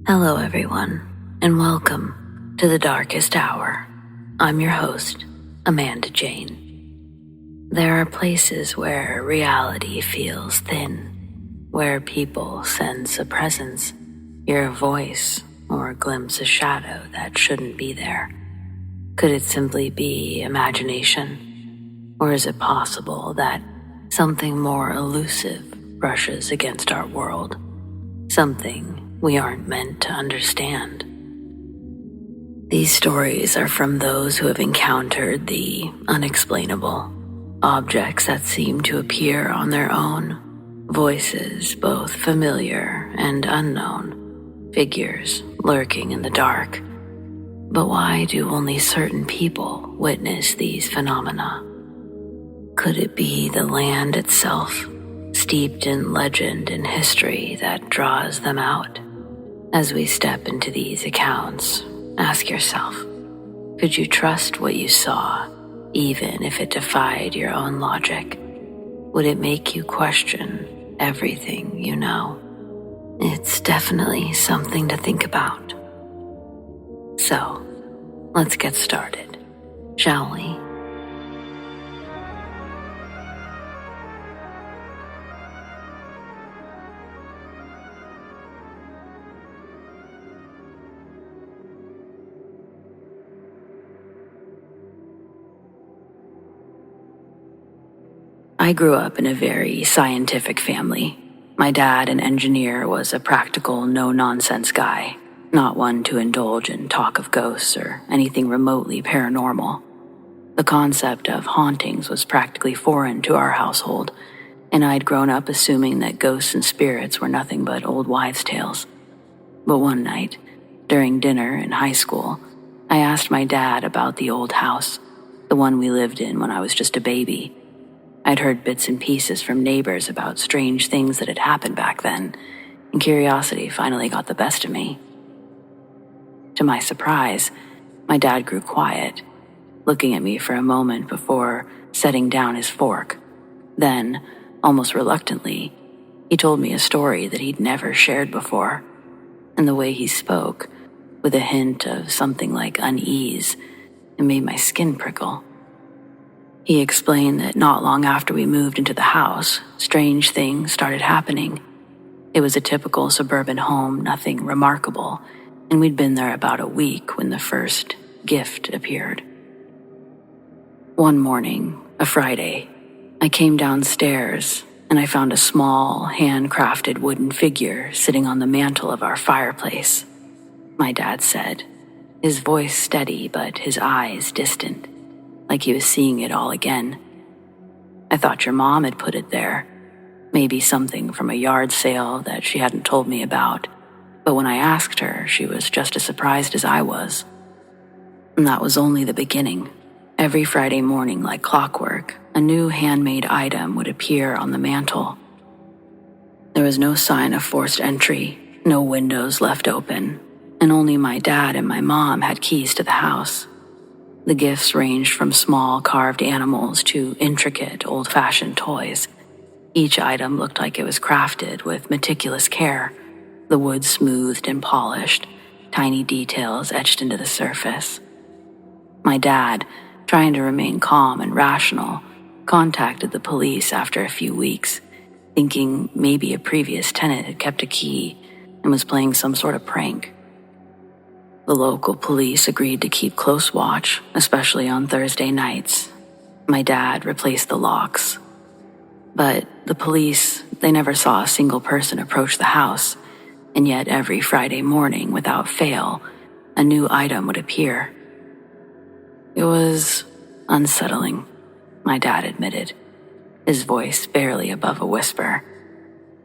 Hello everyone, and welcome to the Darkest Hour. I'm your host, Amanda Jane. There are places where reality feels thin, where people sense a presence, hear a voice, or glimpse a shadow that shouldn't be there. Could it simply be imagination? Or is it possible that something more elusive brushes against our world? Something we aren't meant to understand. These stories are from those who have encountered the unexplainable, objects that seem to appear on their own, voices both familiar and unknown, figures lurking in the dark. But why do only certain people witness these phenomena? Could it be the land itself, steeped in legend and history, that draws them out? As we step into these accounts, ask yourself, could you trust what you saw, even if it defied your own logic? Would it make you question everything you know? It's definitely something to think about. So, let's get started, shall we? I grew up in a very scientific family. My dad, an engineer, was a practical, no-nonsense guy, not one to indulge in talk of ghosts or anything remotely paranormal. The concept of hauntings was practically foreign to our household, and I'd grown up assuming that ghosts and spirits were nothing but old wives' tales. But one night, during dinner in high school, I asked my dad about the old house, the one we lived in when I was just a baby. I'd heard bits and pieces from neighbors about strange things that had happened back then, and curiosity finally got the best of me. To my surprise, my dad grew quiet, looking at me for a moment before setting down his fork. Then, almost reluctantly, he told me a story that he'd never shared before, and the way he spoke, with a hint of something like unease, it made my skin prickle. He explained that not long after we moved into the house, strange things started happening. It was a typical suburban home, nothing remarkable, and we'd been there about a week when the first gift appeared. One morning, a Friday, I came downstairs and I found a small, handcrafted wooden figure sitting on the mantel of our fireplace. My dad said, his voice steady but his eyes distant, like he was seeing it all again. I thought your mom had put it there, maybe something from a yard sale that she hadn't told me about, but when I asked her, she was just as surprised as I was. And that was only the beginning. Every Friday morning, like clockwork, a new handmade item would appear on the mantel. There was no sign of forced entry, no windows left open, and only my dad and my mom had keys to the house. The gifts ranged from small carved animals to intricate old-fashioned toys. Each item looked like it was crafted with meticulous care, the wood smoothed and polished, tiny details etched into the surface. My dad, trying to remain calm and rational, contacted the police after a few weeks, thinking maybe a previous tenant had kept a key and was playing some sort of prank. The local police agreed to keep close watch, especially on Thursday nights. My dad replaced the locks. But the police, they never saw a single person approach the house, and yet every Friday morning, without fail, a new item would appear. It was unsettling, my dad admitted, his voice barely above a whisper.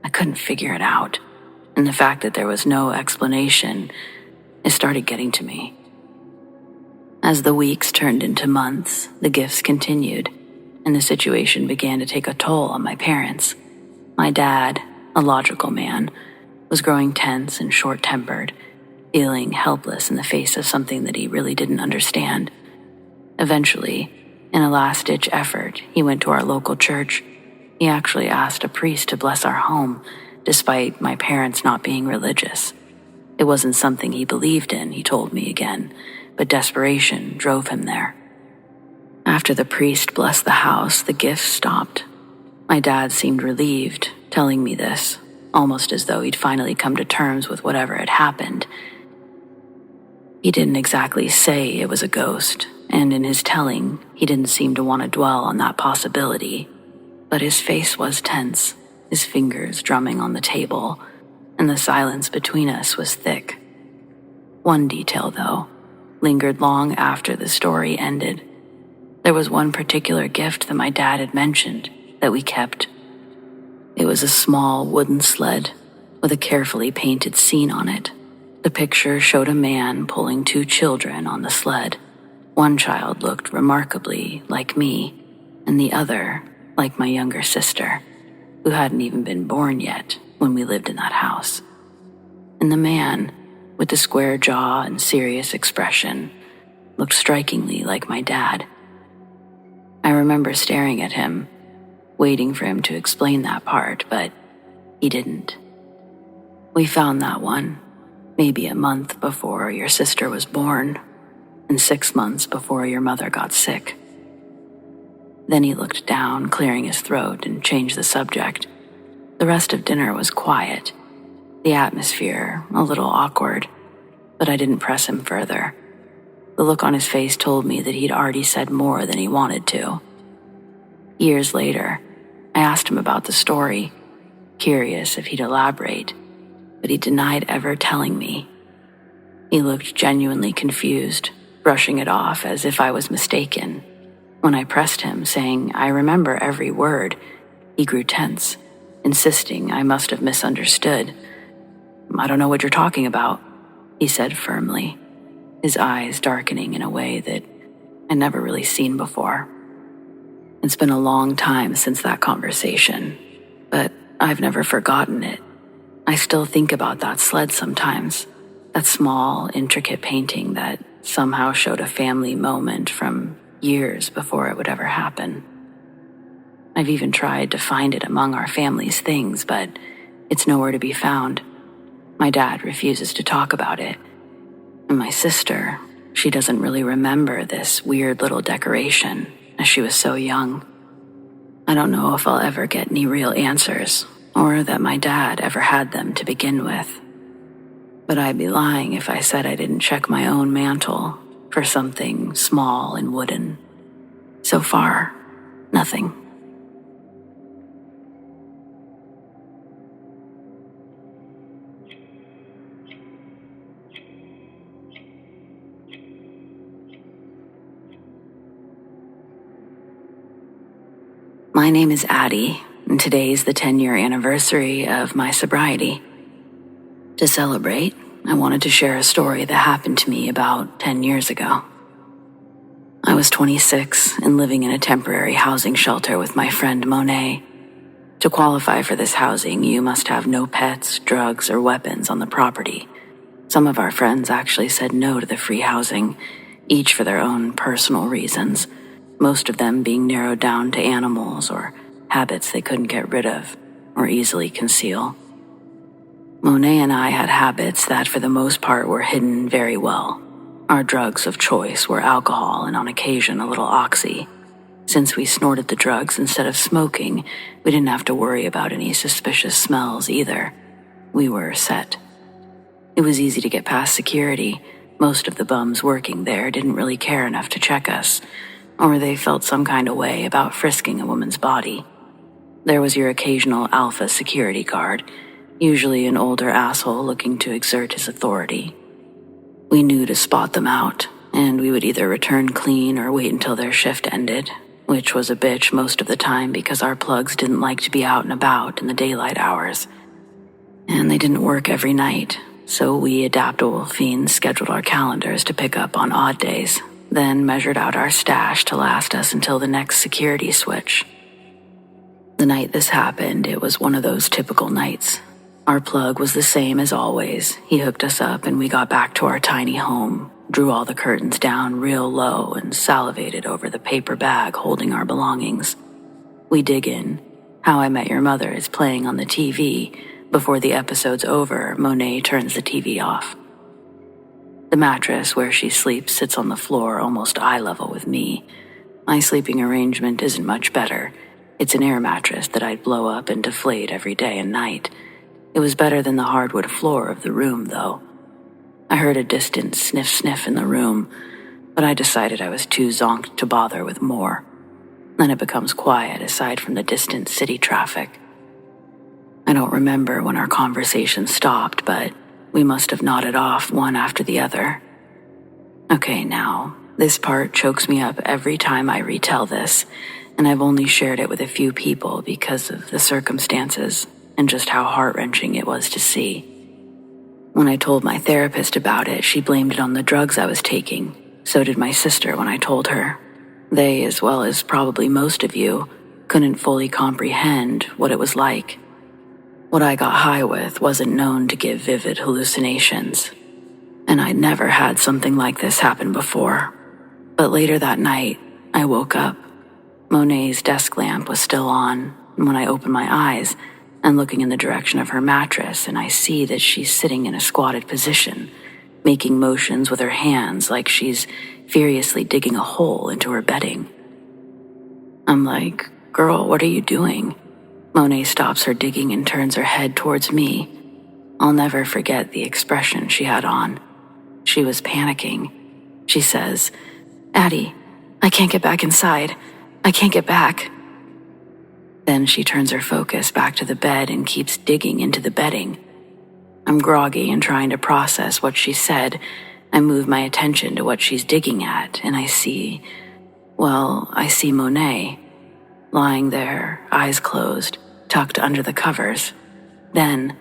I couldn't figure it out, and the fact that there was no explanation, it started getting to me. As the weeks turned into months, the gifts continued, and the situation began to take a toll on my parents. My dad, a logical man, was growing tense and short-tempered, feeling helpless in the face of something that he really didn't understand. Eventually, in a last-ditch effort, he went to our local church. He actually asked a priest to bless our home, despite my parents not being religious. It wasn't something he believed in, he told me again, but desperation drove him there. After the priest blessed the house, the gifts stopped. My dad seemed relieved, telling me this, almost as though he'd finally come to terms with whatever had happened. He didn't exactly say it was a ghost, and in his telling, he didn't seem to want to dwell on that possibility. But his face was tense, his fingers drumming on the table, and the silence between us was thick. One detail, though, lingered long after the story ended. There was one particular gift that my dad had mentioned that we kept. It was a small wooden sled with a carefully painted scene on it. The picture showed a man pulling 2 children on the sled. One child looked remarkably like me, and the other like my younger sister, who hadn't even been born yet when we lived in that house. And the man, with the square jaw and serious expression, looked strikingly like my dad. I remember staring at him, waiting for him to explain that part, but he didn't. We found that one, maybe a month before your sister was born, and 6 months before your mother got sick. Then he looked down, clearing his throat, and changed the subject. The rest of dinner was quiet, the atmosphere a little awkward, but I didn't press him further. The look on his face told me that he'd already said more than he wanted to. Years later, I asked him about the story, curious if he'd elaborate, but he denied ever telling me. He looked genuinely confused, brushing it off as if I was mistaken. When I pressed him, saying, "I remember every word," he grew tense, insisting I must have misunderstood. "I don't know what you're talking about," he said firmly, his eyes darkening in a way that I'd never really seen before. It's been a long time since that conversation, but I've never forgotten it. I still think about that sled sometimes, that small, intricate painting that somehow showed a family moment from years before it would ever happen. I've even tried to find it among our family's things, but it's nowhere to be found. My dad refuses to talk about it. And my sister, she doesn't really remember this weird little decoration, as she was so young. I don't know if I'll ever get any real answers, or that my dad ever had them to begin with. But I'd be lying if I said I didn't check my own mantle for something small and wooden. So far, nothing. My name is Addie, and today's the 10-year anniversary of my sobriety. To celebrate, I wanted to share a story that happened to me about 10 years ago. I was 26 and living in a temporary housing shelter with my friend Monet. To qualify for this housing, you must have no pets, drugs, or weapons on the property. Some of our friends actually said no to the free housing, each for their own personal reasons, most of them being narrowed down to animals or habits they couldn't get rid of or easily conceal. Monet and I had habits that for the most part were hidden very well. Our drugs of choice were alcohol and on occasion a little oxy. Since we snorted the drugs instead of smoking, we didn't have to worry about any suspicious smells either. We were set. It was easy to get past security. Most of the bums working there didn't really care enough to check us, or they felt some kind of way about frisking a woman's body. There was your occasional alpha security guard, usually an older asshole looking to exert his authority. We knew to spot them out, and we would either return clean or wait until their shift ended, which was a bitch most of the time because our plugs didn't like to be out and about in the daylight hours. And they didn't work every night, so we adaptable fiends scheduled our calendars to pick up on odd days, then measured out our stash to last us until the next security switch. The night this happened, it was one of those typical nights. Our plug was the same as always. He hooked us up and we got back to our tiny home, drew all the curtains down real low and salivated over the paper bag holding our belongings. We dig in. How I Met Your Mother is playing on the TV, Before the episode's over, Monet turns the TV off. The mattress where she sleeps sits on the floor almost eye level with me. My sleeping arrangement isn't much better. It's an air mattress that I'd blow up and deflate every day and night. It was better than the hardwood floor of the room, though. I heard a distant sniff in the room, but I decided I was too zonked to bother with more. Then it becomes quiet aside from the distant city traffic. I don't remember when our conversation stopped, but we must have nodded off one after the other. Okay, now, this part chokes me up every time I retell this, and I've only shared it with a few people because of the circumstances and just how heart-wrenching it was to see. When I told my therapist about it, she blamed it on the drugs I was taking. So did my sister when I told her. They, as well as probably most of you, couldn't fully comprehend what it was like. What I got high with wasn't known to give vivid hallucinations, and I'd never had something like this happen before. But later that night, I woke up. Monet's desk lamp was still on, and when I opened my eyes, I'm looking in the direction of her mattress, and I see that she's sitting in a squatted position, making motions with her hands like she's furiously digging a hole into her bedding. I'm like, "Girl, what are you doing?" Monet stops her digging and turns her head towards me. I'll never forget the expression she had on. She was panicking. She says, "Addie, I can't get back inside. I can't get back." Then she turns her focus back to the bed and keeps digging into the bedding. I'm groggy and trying to process what she said. I move my attention to what she's digging at, and I see Monet, lying there, eyes closed, tucked under the covers. Then,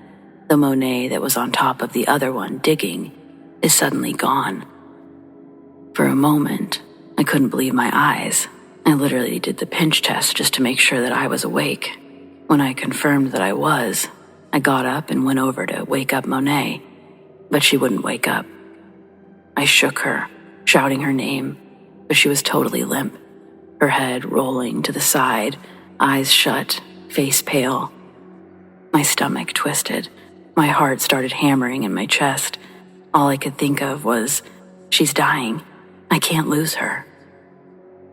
the Monet that was on top of the other one digging is suddenly gone. For a moment, I couldn't believe my eyes. I literally did the pinch test just to make sure that I was awake. When I confirmed that I was, I got up and went over to wake up Monet, but she wouldn't wake up. I shook her, shouting her name, but she was totally limp, her head rolling to the side, eyes shut, face pale. My stomach twisted. My heart started hammering in my chest. All I could think of was, she's dying. I can't lose her.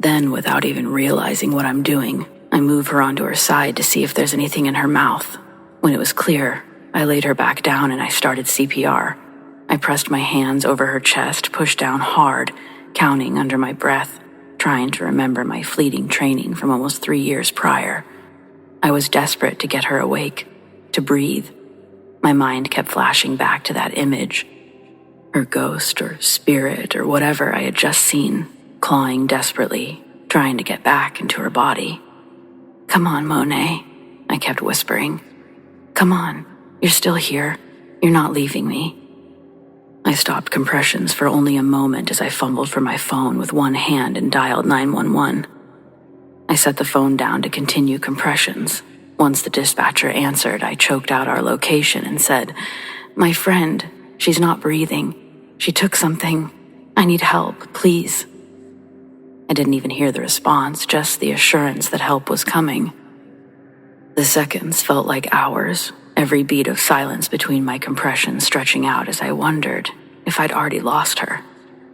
Then, without even realizing what I'm doing, I move her onto her side to see if there's anything in her mouth. When it was clear, I laid her back down and I started CPR. I pressed my hands over her chest, pushed down hard, counting under my breath, trying to remember my fleeting training from almost 3 years prior. I was desperate to get her awake, to breathe. My mind kept flashing back to that image, her ghost or spirit or whatever I had just seen, clawing desperately, trying to get back into her body. "Come on, Monet," I kept whispering. "Come on, you're still here. You're not leaving me." I stopped compressions for only a moment as I fumbled for my phone with one hand and dialed 911. I set the phone down to continue compressions. Once the dispatcher answered, I choked out our location and said, "My friend, she's not breathing. She took something. I need help, please." I didn't even hear the response, just the assurance that help was coming. The seconds felt like hours, every beat of silence between my compressions stretching out as I wondered if I'd already lost her.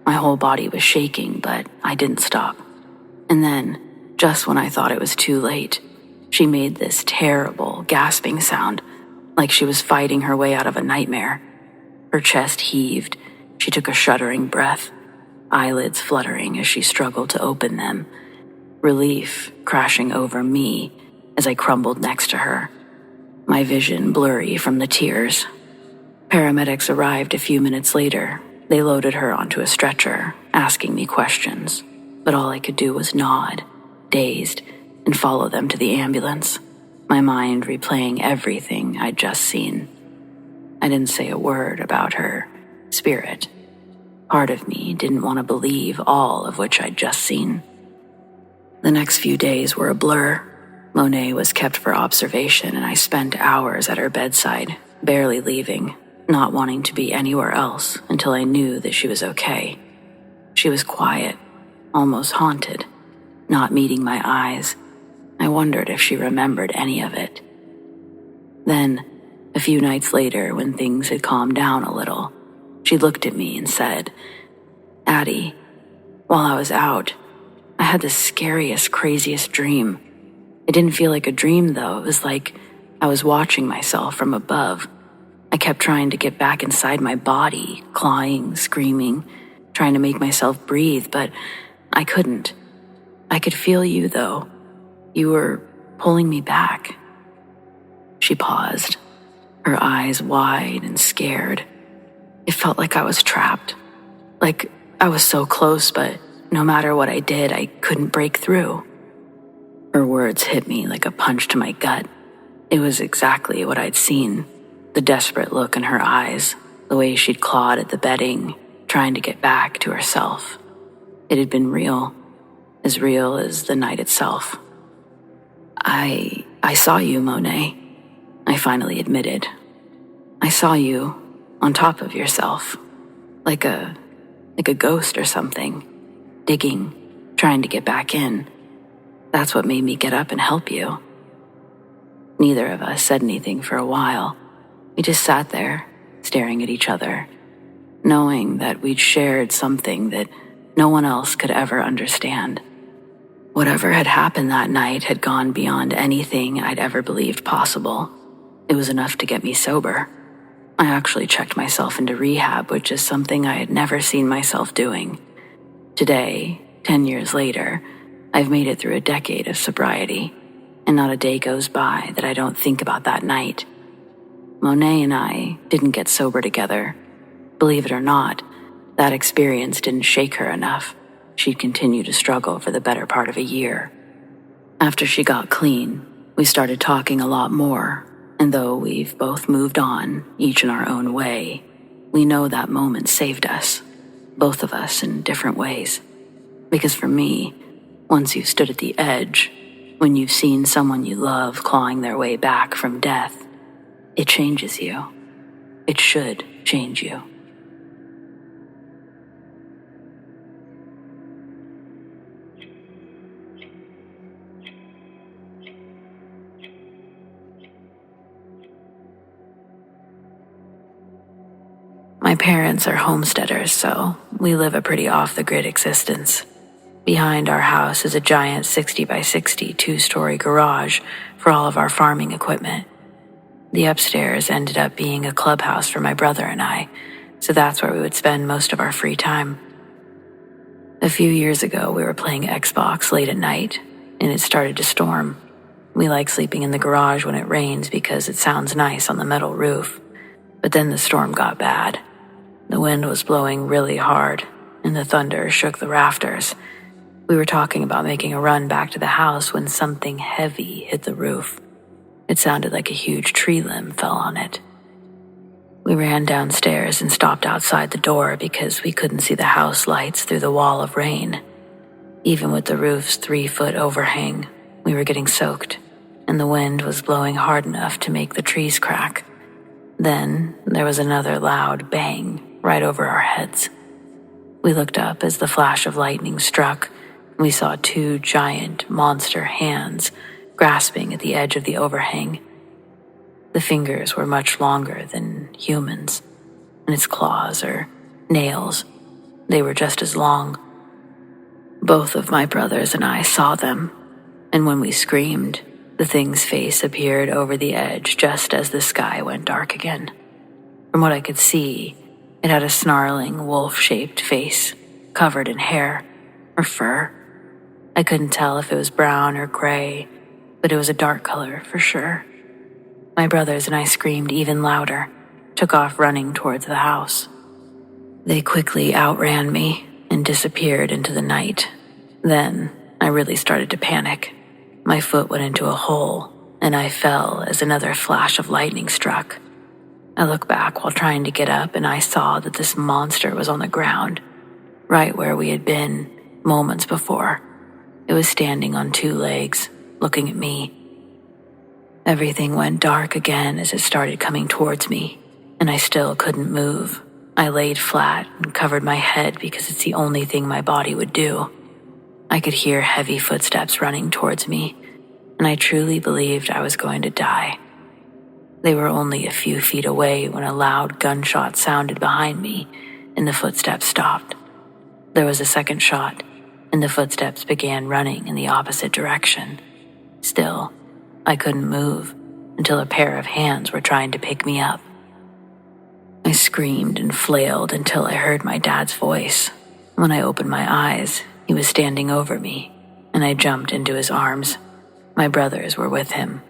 My whole body was shaking, but I didn't stop. And then, just when I thought it was too late, she made this terrible, gasping sound, like she was fighting her way out of a nightmare. Her chest heaved. She took a shuddering breath, eyelids fluttering as she struggled to open them, relief crashing over me as I crumbled next to her, my vision blurry from the tears. Paramedics arrived a few minutes later. They loaded her onto a stretcher, asking me questions, but all I could do was nod, dazed, and follow them to the ambulance, my mind replaying everything I'd just seen. I didn't say a word about her spirit. Part of me didn't want to believe all of which I'd just seen. The next few days were a blur. Monet was kept for observation, and I spent hours at her bedside, barely leaving, not wanting to be anywhere else until I knew that she was okay. She was quiet, almost haunted, not meeting my eyes. I wondered if she remembered any of it. Then, A few nights later, when things had calmed down a little, she looked at me and said, "Addie, while I was out, I had the scariest, craziest dream. It didn't feel like a dream, though. It was like I was watching myself from above. I kept trying to get back inside my body, clawing, screaming, trying to make myself breathe, but I couldn't. I could feel you, though. You were pulling me back." She paused, her eyes wide and scared. It felt like I was trapped, like I was so close, but no matter what I did, I couldn't break through. Her words hit me like a punch to my gut. It was exactly what I'd seen, the desperate look in her eyes, the way she'd clawed at the bedding, trying to get back to herself. It had been real as the night itself. I saw you, Monet," I finally admitted. "I saw you on top of yourself, like a ghost or something, digging, trying to get back in. That's what made me get up and help you." Neither of us said anything for a while. We just sat there, staring at each other, knowing that we'd shared something that no one else could ever understand. Whatever had happened that night had gone beyond anything I'd ever believed possible. It was enough to get me sober. I actually checked myself into rehab, which is something I had never seen myself doing. Today, 10 years later, I've made it through a decade of sobriety, and not a day goes by that I don't think about that night. Monet and I didn't get sober together. Believe it or not, that experience didn't shake her enough. She'd continue to struggle for the better part of a year. After she got clean, we started talking a lot more, and though we've both moved on, each in our own way, we know that moment saved us, both of us in different ways. Because for me, once you've stood at the edge, when you've seen someone you love clawing their way back from death, it changes you. It should change you. My parents are homesteaders, so we live a pretty off-the-grid existence. Behind our house is a giant 60 by 60 two-story garage for all of our farming equipment. The upstairs ended up being a clubhouse for my brother and I, so that's where we would spend most of our free time. A few years ago, we were playing Xbox late at night, and it started to storm. We like sleeping in the garage when it rains because it sounds nice on the metal roof. But then the storm got bad. The wind was blowing really hard, and the thunder shook the rafters. We were talking about making a run back to the house when something heavy hit the roof. It sounded like a huge tree limb fell on it. We ran downstairs and stopped outside the door because we couldn't see the house lights through the wall of rain. Even with the roof's 3-foot overhang, we were getting soaked, and the wind was blowing hard enough to make the trees crack. Then there was another loud bang right over our heads. We looked up as the flash of lightning struck, and we saw 2 giant monster hands grasping at the edge of the overhang. The fingers were much longer than humans, and its claws or nails, they were just as long. Both of my brothers and I saw them, and when we screamed, the thing's face appeared over the edge just as the sky went dark again. From what I could see, it had a snarling, wolf-shaped face, covered in hair or fur. I couldn't tell if it was brown or gray, but it was a dark color for sure. My brothers and I screamed even louder, took off running towards the house. They quickly outran me and disappeared into the night. Then I really started to panic. My foot went into a hole, and I fell as another flash of lightning struck. I looked back while trying to get up, and I saw that this monster was on the ground, right where we had been moments before. It was standing on 2 legs, looking at me. Everything went dark again as it started coming towards me, and I still couldn't move. I laid flat and covered my head because it's the only thing my body would do. I could hear heavy footsteps running towards me, and I truly believed I was going to die. They were only a few feet away when a loud gunshot sounded behind me, and the footsteps stopped. There was a second shot, and the footsteps began running in the opposite direction. Still, I couldn't move until a pair of hands were trying to pick me up. I screamed and flailed until I heard my dad's voice. When I opened my eyes, he was standing over me, and I jumped into his arms. My brothers were with him.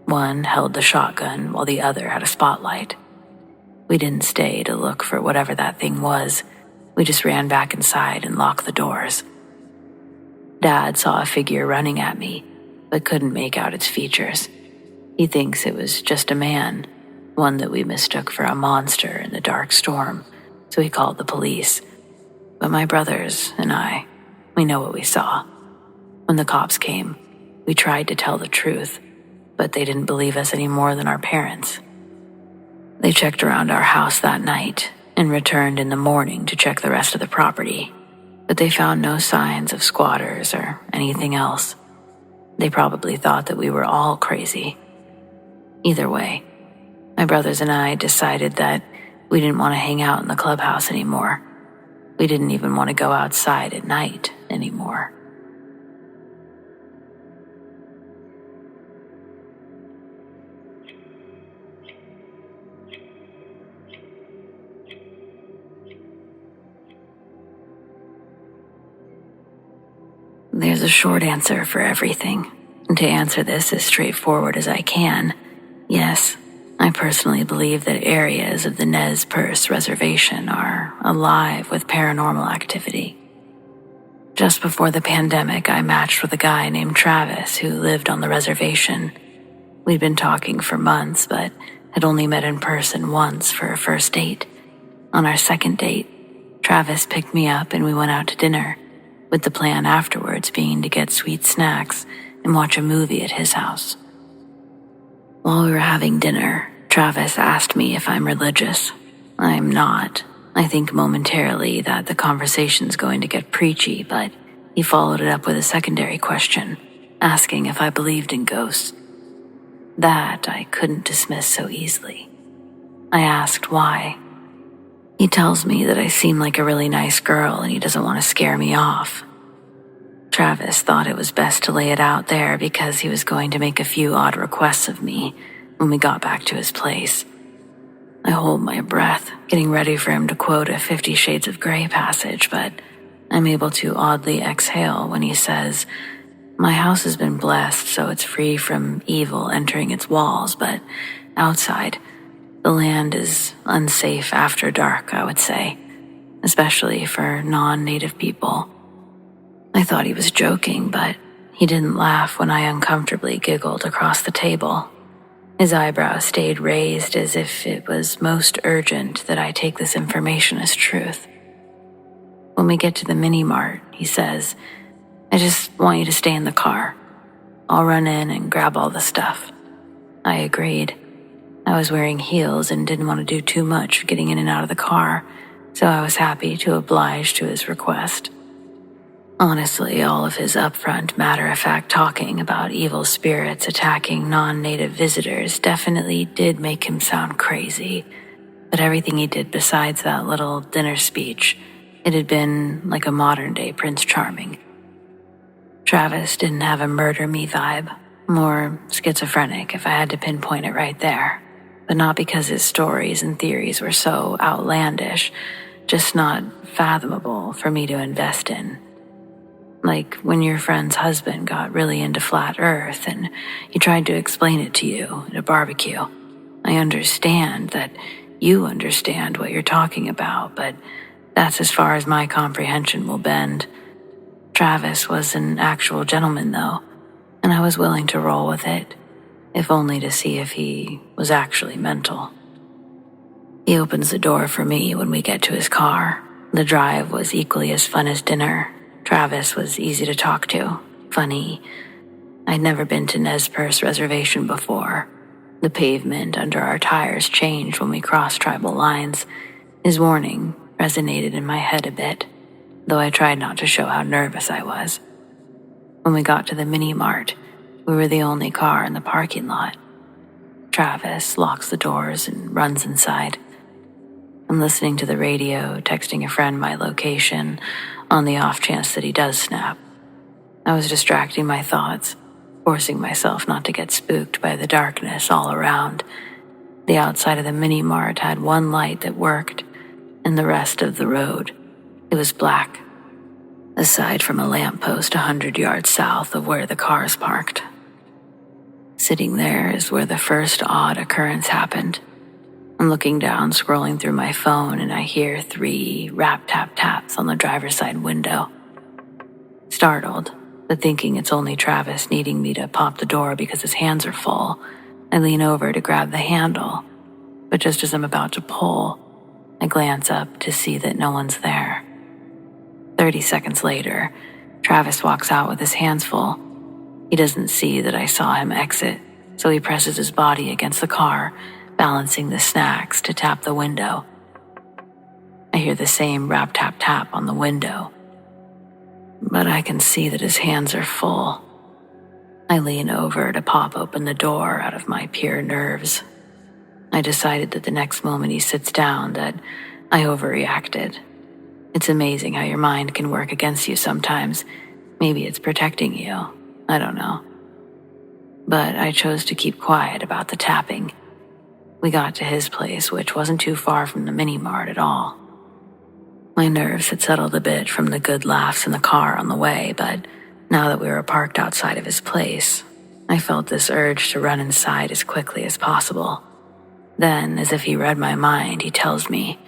One held the shotgun while the other had a spotlight. We didn't stay to look for whatever that thing was. We just ran back inside and locked the doors. Dad saw a figure running at me, but couldn't make out its features. He thinks it was just a man, one that we mistook for a monster in the dark storm, so he called the police. But my brothers and I, we know what we saw. When the cops came, we tried to tell the truth, but they didn't believe us any more than our parents. They checked around our house that night and returned in the morning to check the rest of the property, but they found no signs of squatters or anything else. They probably thought that we were all crazy. Either way, my brothers and I decided that we didn't want to hang out in the clubhouse anymore. We didn't even want to go outside at night anymore. There's a short answer for everything, and to answer this as straightforward as I can, yes, I personally believe that areas of the Nez Perce Reservation are alive with paranormal activity. Just before the pandemic, I matched with a guy named Travis who lived on the reservation. We'd been talking for months, but had only met in person once for a first date. On our second date, Travis picked me up and we went out to dinner, with the plan afterwards being to get sweet snacks and watch a movie at his house. While we were having dinner, Travis asked me if I'm religious. I'm not. I think momentarily that the conversation's going to get preachy, but he followed it up with a secondary question, asking if I believed in ghosts. That I couldn't dismiss so easily. I asked why. He tells me that I seem like a really nice girl and he doesn't want to scare me off. Travis thought it was best to lay it out there because he was going to make a few odd requests of me when we got back to his place. I hold my breath, getting ready for him to quote a 50 Shades of Grey passage, but I'm able to oddly exhale when he says, "My house has been blessed, so it's free from evil entering its walls, but outside, the land is unsafe after dark, I would say, especially for non-native people." I thought he was joking, but he didn't laugh when I uncomfortably giggled across the table. His eyebrows stayed raised as if it was most urgent that I take this information as truth. When we get to the mini-mart, he says, "I just want you to stay in the car. I'll run in and grab all the stuff." I agreed. I was wearing heels and didn't want to do too much getting in and out of the car, so I was happy to oblige to his request. Honestly, all of his upfront, matter-of-fact talking about evil spirits attacking non-native visitors definitely did make him sound crazy, but everything he did besides that little dinner speech, it had been like a modern-day Prince Charming. Travis didn't have a murder me vibe, more schizophrenic if I had to pinpoint it right there, but not because his stories and theories were so outlandish, just not fathomable for me to invest in. Like when your friend's husband got really into flat earth and he tried to explain it to you at a barbecue. I understand that you understand what you're talking about, but that's as far as my comprehension will bend. Travis was an actual gentleman, though, and I was willing to roll with it, if only to see if he was actually mental. He opens the door for me when we get to his car. The drive was equally as fun as dinner. Travis was easy to talk to, funny. I'd never been to Nez Perce Reservation before. The pavement under our tires changed when we crossed tribal lines. His warning resonated in my head a bit, though I tried not to show how nervous I was. When we got to the mini-mart, we were the only car in the parking lot. Travis locks the doors and runs inside. I'm listening to the radio, texting a friend my location, on the off chance that he does snap. I was distracting my thoughts, forcing myself not to get spooked by the darkness all around. The outside of the mini-mart had one light that worked, and the rest of the road, it was black, aside from a lamppost 100 yards south of where the cars parked. Sitting there is where the first odd occurrence happened. I'm looking down, scrolling through my phone, and I hear 3 rap-tap-taps on the driver's side window. Startled, but thinking it's only Travis needing me to pop the door because his hands are full, I lean over to grab the handle, but just as I'm about to pull, I glance up to see that no one's there. 30 seconds later, Travis walks out with his hands full. He doesn't see that I saw him exit, so he presses his body against the car, balancing the snacks to tap the window. I hear the same rap-tap-tap on the window, but I can see that his hands are full. I lean over to pop open the door out of my pure nerves. I decided that the next moment he sits down that I overreacted. It's amazing how your mind can work against you sometimes. Maybe it's protecting you. I don't know. But I chose to keep quiet about the tapping. We got to his place, which wasn't too far from the mini-mart at all. My nerves had settled a bit from the good laughs in the car on the way, but now that we were parked outside of his place, I felt this urge to run inside as quickly as possible. Then, as if he read my mind, he tells me,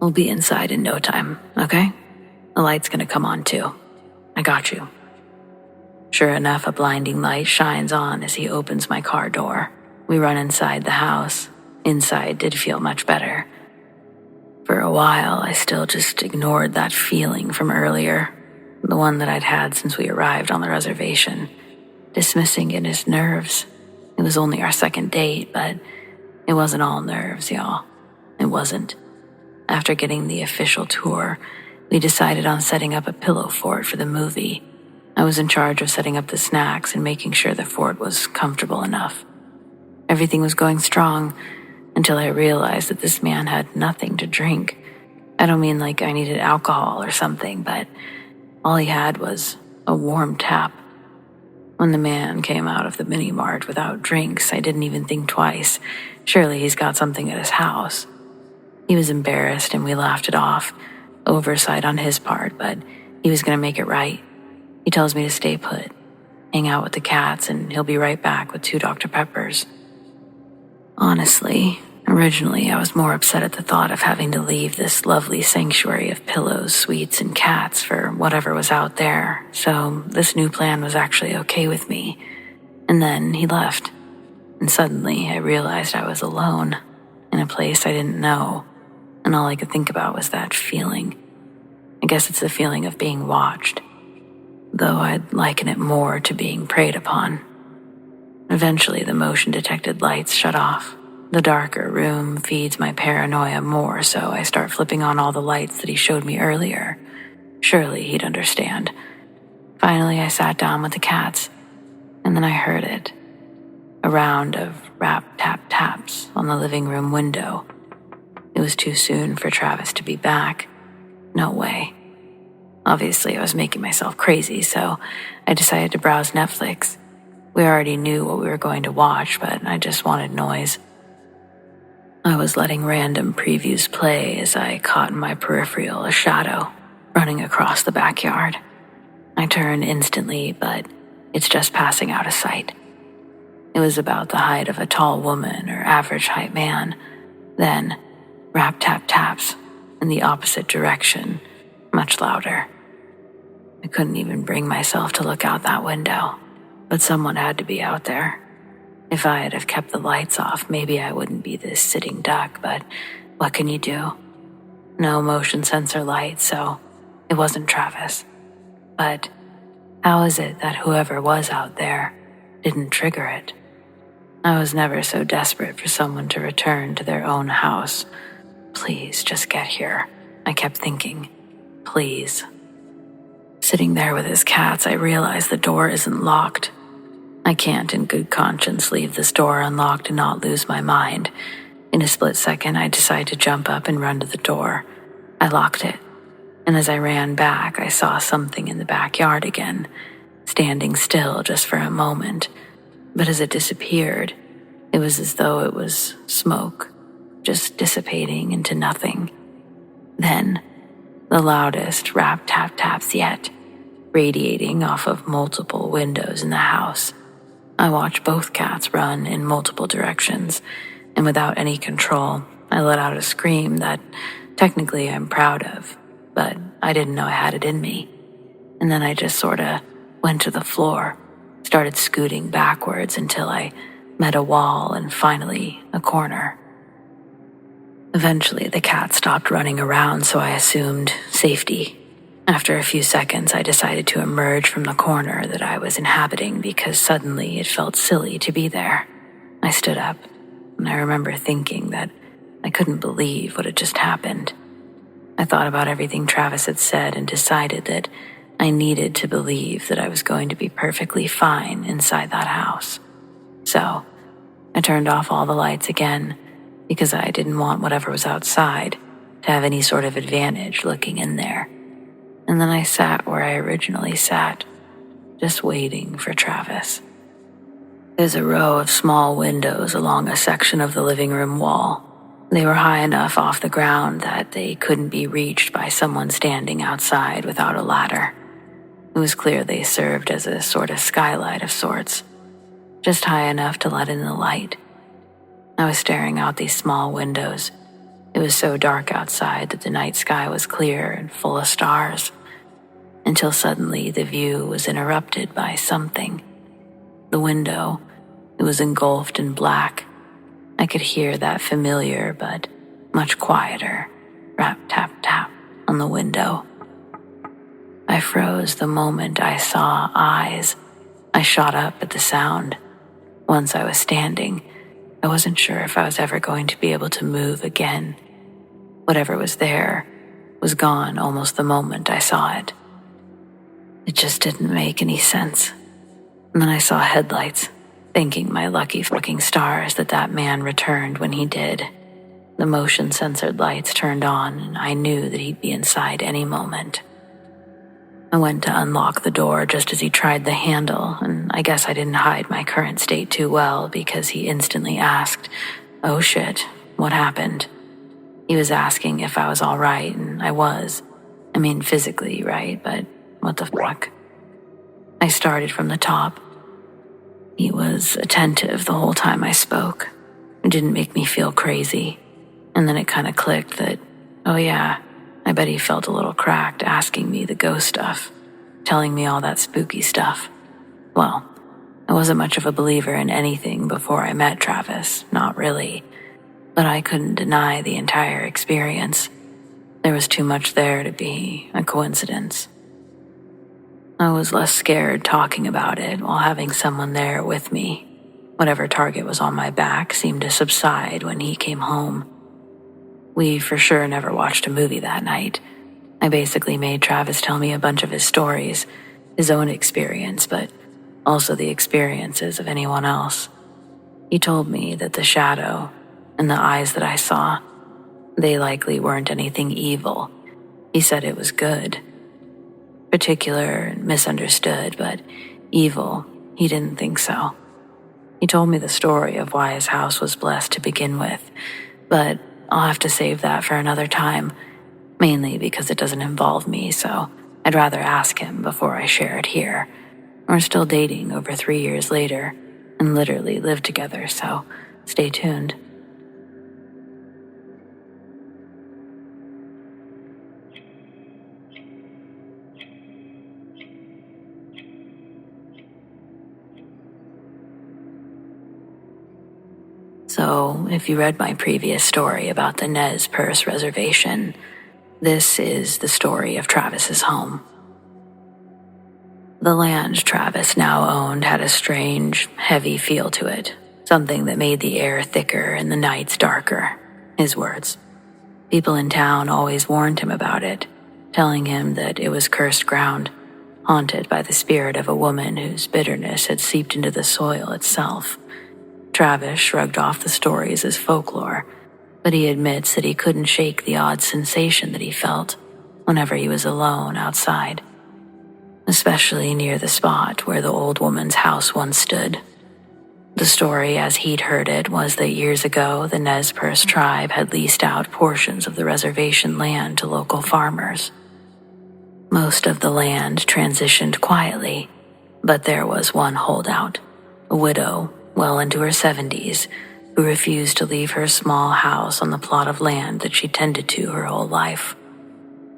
"We'll be inside in no time, okay? The light's gonna come on too. I got you." Sure enough, a blinding light shines on as he opens my car door. We run inside the house. Inside did feel much better. For a while, I still just ignored that feeling from earlier, the one that I'd had since we arrived on the reservation, dismissing it as nerves. It was only our second date, but it wasn't all nerves, y'all. It wasn't. After getting the official tour, we decided on setting up a pillow fort for the movie. I was in charge of setting up the snacks and making sure the fort was comfortable enough. Everything was going strong until I realized that this man had nothing to drink. I don't mean like I needed alcohol or something, but all he had was a warm tap. When the man came out of the mini-mart without drinks, I didn't even think twice. Surely he's got something at his house. He was embarrassed and we laughed it off. Oversight on his part, but he was going to make it right. He tells me to stay put, hang out with the cats, and he'll be right back with 2 Dr. Peppers. Honestly, originally I was more upset at the thought of having to leave this lovely sanctuary of pillows, sweets, and cats for whatever was out there, so this new plan was actually okay with me. And then he left, and suddenly I realized I was alone, in a place I didn't know, and all I could think about was that feeling. I guess it's the feeling of being watched, though I'd liken it more to being preyed upon. Eventually, the motion-detected lights shut off. The darker room feeds my paranoia more, so I start flipping on all the lights that he showed me earlier. Surely he'd understand. Finally, I sat down with the cats, and then I heard it. A round of rap-tap-taps on the living room window. It was too soon for Travis to be back. No way. Obviously, I was making myself crazy, so I decided to browse Netflix. We already knew what we were going to watch, but I just wanted noise. I was letting random previews play as I caught in my peripheral a shadow running across the backyard. I turn instantly, but it's just passing out of sight. It was about the height of a tall woman or average height man. Then, rap-tap-taps in the opposite direction, much louder. I couldn't even bring myself to look out that window. But someone had to be out there. If I had have kept the lights off, maybe I wouldn't be this sitting duck, but what can you do? No motion sensor light, so it wasn't Travis. But how is it that whoever was out there didn't trigger it? I was never so desperate for someone to return to their own house. Please, just get here, I kept thinking. Please. Sitting there with his cats, I realized the door isn't locked. I can't in good conscience leave this door unlocked and not lose my mind. In a split second, I decide to jump up and run to the door. I locked it, and as I ran back, I saw something in the backyard again, standing still just for a moment. But as it disappeared, it was as though it was smoke, just dissipating into nothing. Then, the loudest rap-tap-taps yet, radiating off of multiple windows in the house. I watched both cats run in multiple directions, and without any control, I let out a scream that technically I'm proud of, but I didn't know I had it in me. And then I just sorta went to the floor, started scooting backwards until I met a wall and finally a corner. Eventually, the cat stopped running around, so I assumed safety. After a few seconds, I decided to emerge from the corner that I was inhabiting because suddenly it felt silly to be there. I stood up, and I remember thinking that I couldn't believe what had just happened. I thought about everything Travis had said and decided that I needed to believe that I was going to be perfectly fine inside that house. So, I turned off all the lights again because I didn't want whatever was outside to have any sort of advantage looking in there. And then I sat where I originally sat, just waiting for Travis. There's a row of small windows along a section of the living room wall. They were high enough off the ground that they couldn't be reached by someone standing outside without a ladder. It was clear they served as a sort of skylight of sorts, just high enough to let in the light. I was staring out these small windows. It was so dark outside that the night sky was clear and full of stars, until suddenly the view was interrupted by something. The window, it was engulfed in black. I could hear that familiar but much quieter rap-tap-tap on the window. I froze the moment I saw eyes. I shot up at the sound. Once I was standing, I wasn't sure if I was ever going to be able to move again. Whatever was there was gone almost the moment I saw it. It just didn't make any sense. And then I saw headlights, thanking my lucky fucking stars that that man returned when he did. The motion-censored lights turned on, and I knew that he'd be inside any moment. I went to unlock the door just as he tried the handle, and I guess I didn't hide my current state too well because he instantly asked, "Oh shit, what happened?" He was asking if I was all right, and I was. I mean, physically, right, but what the fuck? I started from the top. He was attentive the whole time I spoke. It didn't make me feel crazy. And then it kind of clicked that, oh yeah, I bet he felt a little cracked asking me the ghost stuff, telling me all that spooky stuff. Well, I wasn't much of a believer in anything before I met Travis, not really. But I couldn't deny the entire experience. There was too much there to be a coincidence. I was less scared talking about it while having someone there with me. Whatever target was on my back seemed to subside when he came home. We for sure never watched a movie that night. I basically made Travis tell me a bunch of his stories, his own experience, but also the experiences of anyone else. He told me that the shadow and the eyes that I saw, they likely weren't anything evil. He said it was good. Particular and misunderstood, but evil, he didn't think so. He told me the story of why his house was blessed to begin with, but I'll have to save that for another time, mainly because it doesn't involve me, so I'd rather ask him before I share it here. We're still dating over 3 years later and literally live together, so stay tuned. So, if you read my previous story about the Nez Perce Reservation, this is the story of Travis's home. The land Travis now owned had a strange, heavy feel to it, something that made the air thicker and the nights darker. His words. People in town always warned him about it, telling him that it was cursed ground, haunted by the spirit of a woman whose bitterness had seeped into the soil itself. Travis shrugged off the stories as folklore, but he admits that he couldn't shake the odd sensation that he felt whenever he was alone outside, especially near the spot where the old woman's house once stood. The story, as he'd heard it, was that years ago the Nez Perce tribe had leased out portions of the reservation land to local farmers. Most of the land transitioned quietly, but there was one holdout, a widow well into her 70s, who refused to leave her small house on the plot of land that she tended to her whole life.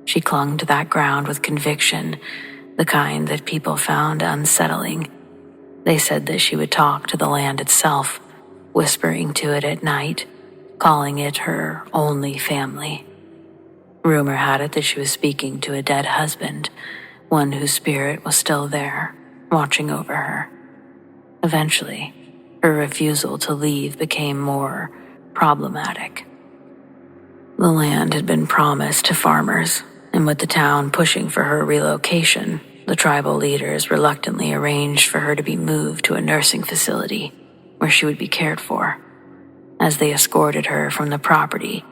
She clung to that ground with conviction, the kind that people found unsettling. They said that she would talk to the land itself, whispering to it at night, calling it her only family. Rumor had it that she was speaking to a dead husband, one whose spirit was still there, watching over her. Eventually, her refusal to leave became more problematic. The land had been promised to farmers, and with the town pushing for her relocation, the tribal leaders reluctantly arranged for her to be moved to a nursing facility where she would be cared for. As they escorted her from the property,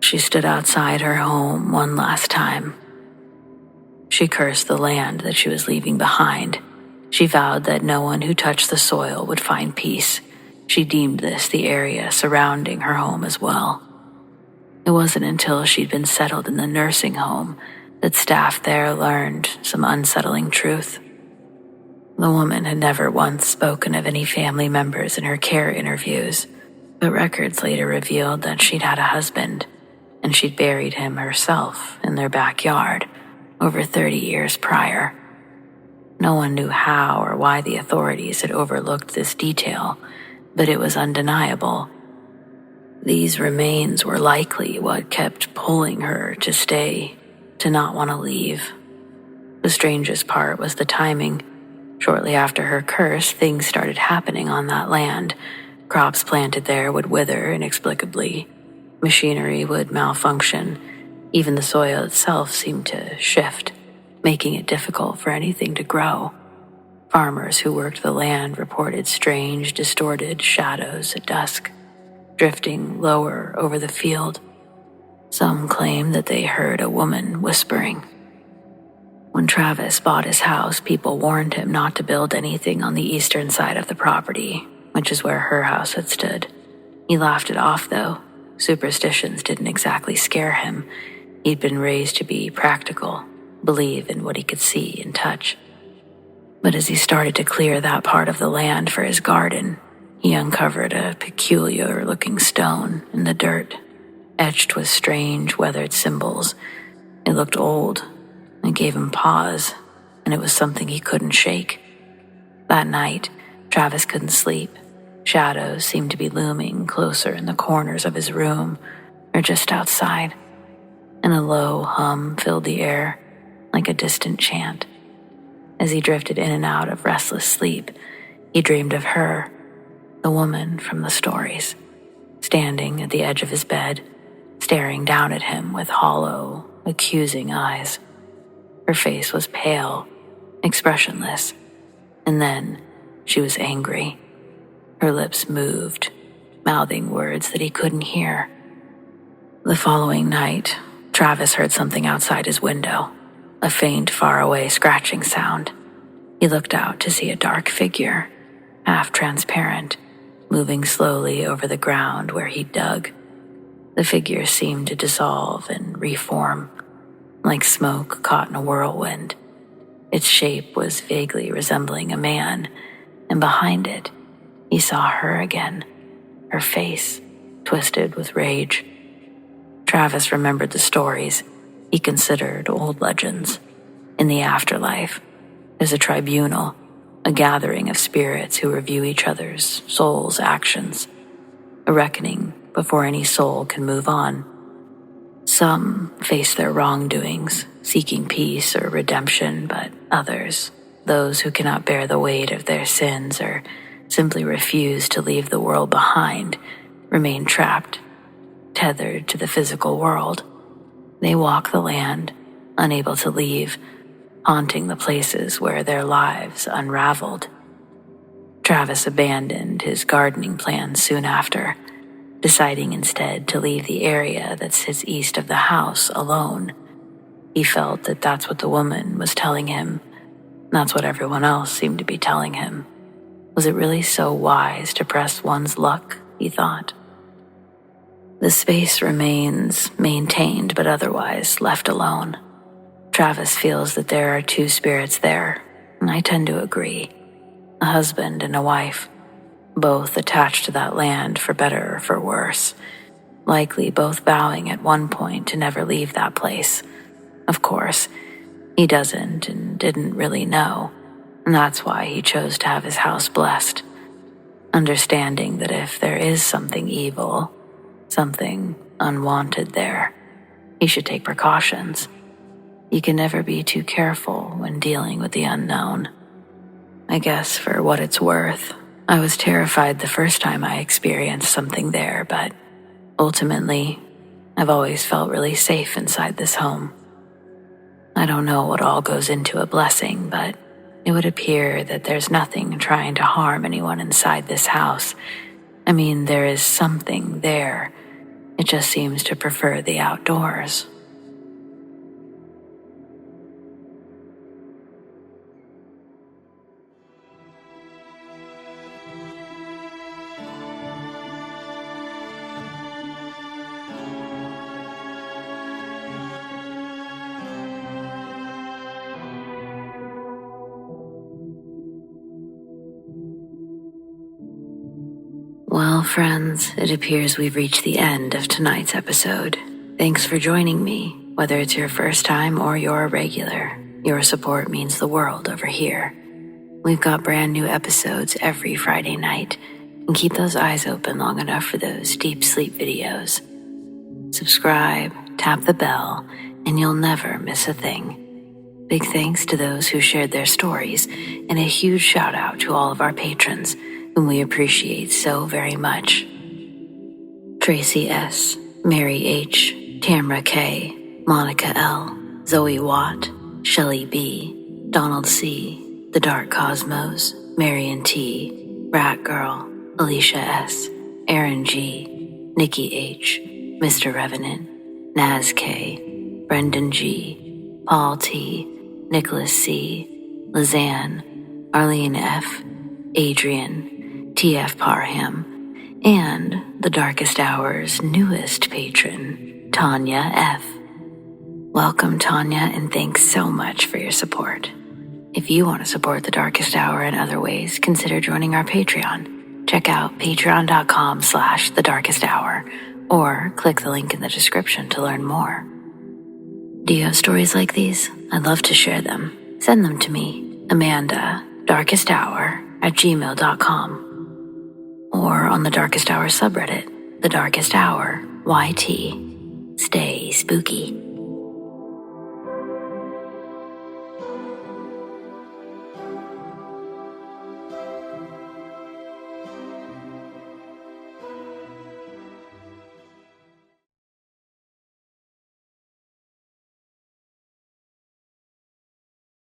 she stood outside her home one last time. She cursed the land that she was leaving behind. She vowed that no one who touched the soil would find peace. She deemed this the area surrounding her home as well. It wasn't until she'd been settled in the nursing home that staff there learned some unsettling truth. The woman had never once spoken of any family members in her care interviews, but records later revealed that she'd had a husband, and she'd buried him herself in their backyard over 30 years prior. No one knew how or why the authorities had overlooked this detail, but it was undeniable. These remains were likely what kept pulling her to stay, to not want to leave. The strangest part was the timing. Shortly after her curse, things started happening on that land. Crops planted there would wither inexplicably. Machinery would malfunction. Even the soil itself seemed to shift, making it difficult for anything to grow. Farmers who worked the land reported strange, distorted shadows at dusk, drifting lower over the field. Some claimed that they heard a woman whispering. When Travis bought his house, people warned him not to build anything on the eastern side of the property, which is where her house had stood. He laughed it off, though. Superstitions didn't exactly scare him. He'd been raised to be practical, believe in what he could see and touch. But as he started to clear that part of the land for his garden, he uncovered a peculiar-looking stone in the dirt, etched with strange, weathered symbols. It looked old and gave him pause, and it was something he couldn't shake. That night, Travis couldn't sleep. Shadows seemed to be looming closer in the corners of his room, or just outside, and a low hum filled the air, like a distant chant. As he drifted in and out of restless sleep, he dreamed of her, the woman from the stories, standing at the edge of his bed, staring down at him with hollow, accusing eyes. Her face was pale, expressionless, and then she was angry. Her lips moved, mouthing words that he couldn't hear. The following night, Travis heard something outside his window, a faint, faraway scratching sound. He looked out to see a dark figure, half transparent, moving slowly over the ground where he dug. The figure seemed to dissolve and reform, like smoke caught in a whirlwind. Its shape was vaguely resembling a man, and behind it, he saw her again, her face twisted with rage. Travis remembered the stories he considered old legends. In the afterlife, there's a tribunal, a gathering of spirits who review each other's souls' actions, a reckoning before any soul can move on. Some face their wrongdoings, seeking peace or redemption, but others, those who cannot bear the weight of their sins or simply refuse to leave the world behind, remain trapped, tethered to the physical world. They walk the land, unable to leave, haunting the places where their lives unraveled. Travis abandoned his gardening plans soon after, deciding instead to leave the area that sits east of the house alone. He felt that that's what the woman was telling him. That's what everyone else seemed to be telling him. Was it really so wise to press one's luck, he thought. The space remains maintained but otherwise left alone. Travis feels that there are two spirits there, and I tend to agree. A husband and a wife, both attached to that land for better or for worse, likely both vowing at one point to never leave that place. Of course, he doesn't and didn't really know, and that's why he chose to have his house blessed, understanding that if there is something evil, something unwanted there, he should take precautions. You can never be too careful when dealing with the unknown. I guess for what it's worth, I was terrified the first time I experienced something there, but ultimately, I've always felt really safe inside this home. I don't know what all goes into a blessing, but it would appear that there's nothing trying to harm anyone inside this house. I mean, there is something there. It just seems to prefer the outdoors. Well, friends, it appears we've reached the end of tonight's episode. Thanks for joining me, whether it's your first time or you're a regular. Your support means the world over here. We've got brand new episodes every Friday night, and keep those eyes open long enough for those deep sleep videos. Subscribe, tap the bell, and you'll never miss a thing. Big thanks to those who shared their stories, and a huge shout out to all of our patrons, whom we appreciate so very much. Tracy S, Mary H, Tamara K, Monica L, ZoeWatt, Chelle B, Donald C, The Dark Cosmos, Marion T, Rat Girl, Alisha S, Erin G, Nikki H, Mr. Revenant, Naz K, Brendon G, Paul T, Nicholas C, Lissane, Arlene F, Adrienne, TF Parham, and the Darkest Hour's newest patron, TANYA F. Welcome, TANYA, and thanks so much for your support. If you want to support the Darkest Hour in other ways, consider joining our Patreon. Check out patreon.com/thedarkesthour or click the link in the description to learn more. Do you have stories like these? I'd love to share them. Send them to me, amandadarkesthour@gmail.com. Or on the Darkest Hour subreddit, The Darkest Hour YT. Stay spooky.